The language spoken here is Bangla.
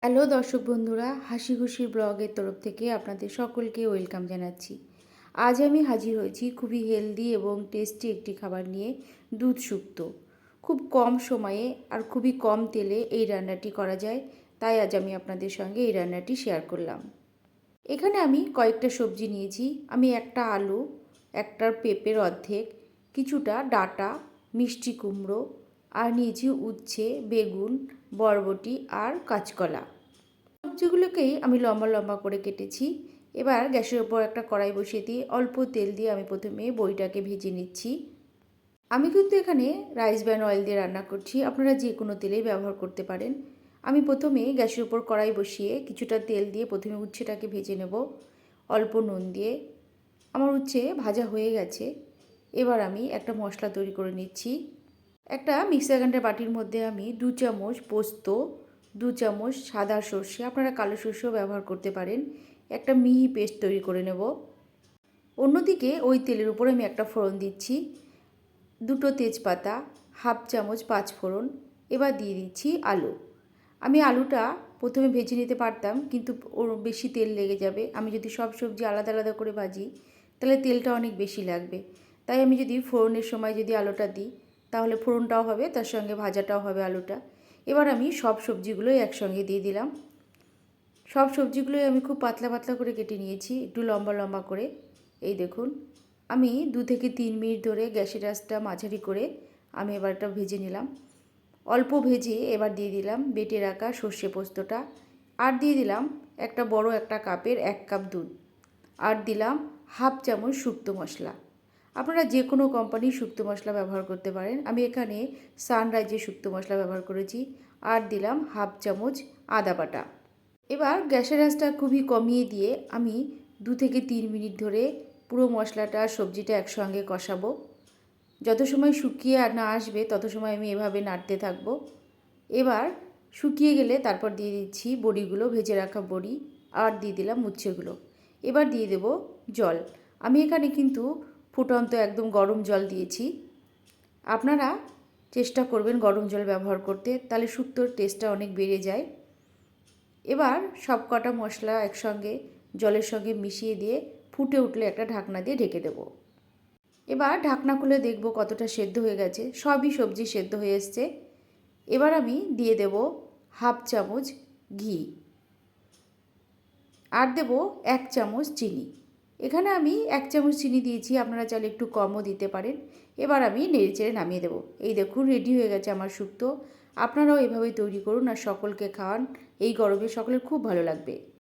হ্যালো দর্শক বন্ধুরা, হাসি খুশি ব্লগের তরফ থেকে আপনাদের সকলকে ওয়েলকাম জানাচ্ছি। আজ আমি হাজির হয়েছি খুবই হেলদি এবং টেস্টি একটি খাবার নিয়ে, দুধ শুক্তো। খুব কম সময়ে আর খুবই কম তেলে এই রান্নাটি করা যায়, তাই আজ আমি আপনাদের সঙ্গে এই রান্নাটি শেয়ার করলাম। এখানে আমি কয়েকটা সবজি নিয়েছি। আমি একটা আলু, একটা পেঁপের অর্ধেক, কিছুটা ডাঁটা, মিষ্টি কুমড়ো আর নিয়েছি উচ্ছে, বেগুন, বরবটি আর কাঁচকলা। সবজিগুলোকেই আমি লম্বা লম্বা করে কেটেছি। এবার গ্যাসের ওপর একটা কড়াই বসিয়ে দিয়ে অল্প তেল দিয়ে আমি প্রথমে বড়িটাকে ভেজে নিচ্ছি। আমি কিন্তু এখানে রাইস ব্র্যান অয়েল দিয়ে রান্না করছি, আপনারা যে কোনো তেলেই ব্যবহার করতে পারেন। আমি প্রথমে গ্যাসের ওপর কড়াই বসিয়ে কিছুটা তেল দিয়ে প্রথমে উচ্ছেটাকে ভেজে নেব অল্প নুন দিয়ে। আমার উচ্ছে ভাজা হয়ে গেছে। এবার আমি একটা মশলা তৈরি করে নিচ্ছি। একটা মিক্সার গ্রাইন্ডার বাটির মধ্যে আমি 2 চামচ পোস্ত, 2 চামচ সাদা সর্ষে, আপনারা কালো সর্ষেও ব্যবহার করতে পারেন, একটা মিহি পেস্ট তৈরি করে নেব। অন্যদিকে ওই তেলের উপর আমি একটা ফোড়ন দিচ্ছি, 2টো তেজপাতা, হাফ চামচ পাঁচফোড়ন। এবার দিয়ে দিচ্ছি আলু। আমি আলুটা প্রথমে ভেজে নিতে পারতাম, কিন্তু ওর বেশি তেল লেগে যাবে। আমি যদি সব সবজি আলাদা আলাদা করে ভাজি তাহলে তেলটা অনেক বেশি লাগবে। তাই আমি যদি ফোড়নের সময় যদি আলুটা দিই তাহলে ফোড়নটাও হবে, তার সঙ্গে ভাজাটাও হবে আলুটা। এবার আমি সব সবজিগুলোই একসঙ্গে দিয়ে দিলাম। সব সবজিগুলোই আমি খুব পাতলা পাতলা করে কেটে নিয়েছি, একটু লম্বা লম্বা করে। এই দেখুন, আমি 2 থেকে 3 মিনিট ধরে গ্যাসের আঁচটা মাঝারি করে আমি এবার এটা ভেজে নিলাম। অল্প ভেজে এবার দিয়ে দিলাম বেটে রাখা সর্ষে পোস্তটা, আর দিয়ে দিলাম একটা বড় একটা কাপের 1 কাপ দুধ, আর দিলাম হাফ চামচ শুক্তো মশলা। আপনারা যে কোনো কোম্পানির শুক্তো মশলা ব্যবহার করতে পারেন। আমি এখানে সানরাইজের শুক্তো মশলা ব্যবহার করেছি। আর দিলাম হাফ চামচ আদা বাটা। এবার গ্যাসের আঁচটা খুবই কমিয়ে দিয়ে আমি 2 থেকে 3 মিনিট ধরে পুরো মশলাটা সবজিটা একসঙ্গে কষাবো। যত সময় শুকিয়ে না আসবে তত সময় আমি এভাবে নাড়তে থাকবো। এবার শুকিয়ে গেলে তারপর দিয়ে দিচ্ছি বড়িগুলো, ভেজে রাখা বড়ি, আর দিয়ে দিলাম উচ্ছেগুলো। এবার দিয়ে দেব জল। আমি এখানে কিন্তু ফুটন্ত একদম গরম জল দিয়েছি। আপনারা চেষ্টা করবেন গরম জল ব্যবহার করতে, তাহলে শুক্তোর টেস্টটা অনেক বেড়ে যায়। এবার সব কটা মশলা একসঙ্গে জলের সঙ্গে মিশিয়ে দিয়ে ফুটে উঠলে একটা ঢাকনা দিয়ে ঢেকে দেবো। এবার ঢাকনা খুলে দেখব কতটা সেদ্ধ হয়ে গেছে। সবই সবজি সেদ্ধ হয়ে এসছে। এবার আমি দিয়ে দেব হাফ চামচ ঘি, আর দেব 1 চামচ চিনি। এখানে আমি 1 চামচ চিনি দিয়েছি, আপনারা চাইলে একটু কমও দিতে পারেন। এবার আমি নেড়েচেড়ে নামিয়ে দেব। এই দেখুন, রেডি হয়ে গেছে আমার শুক্তো। আপনারাও এভাবেই তৈরি করুন আর সকলকে খাওয়ান। এই গরমে সকলের খুব ভালো লাগবে।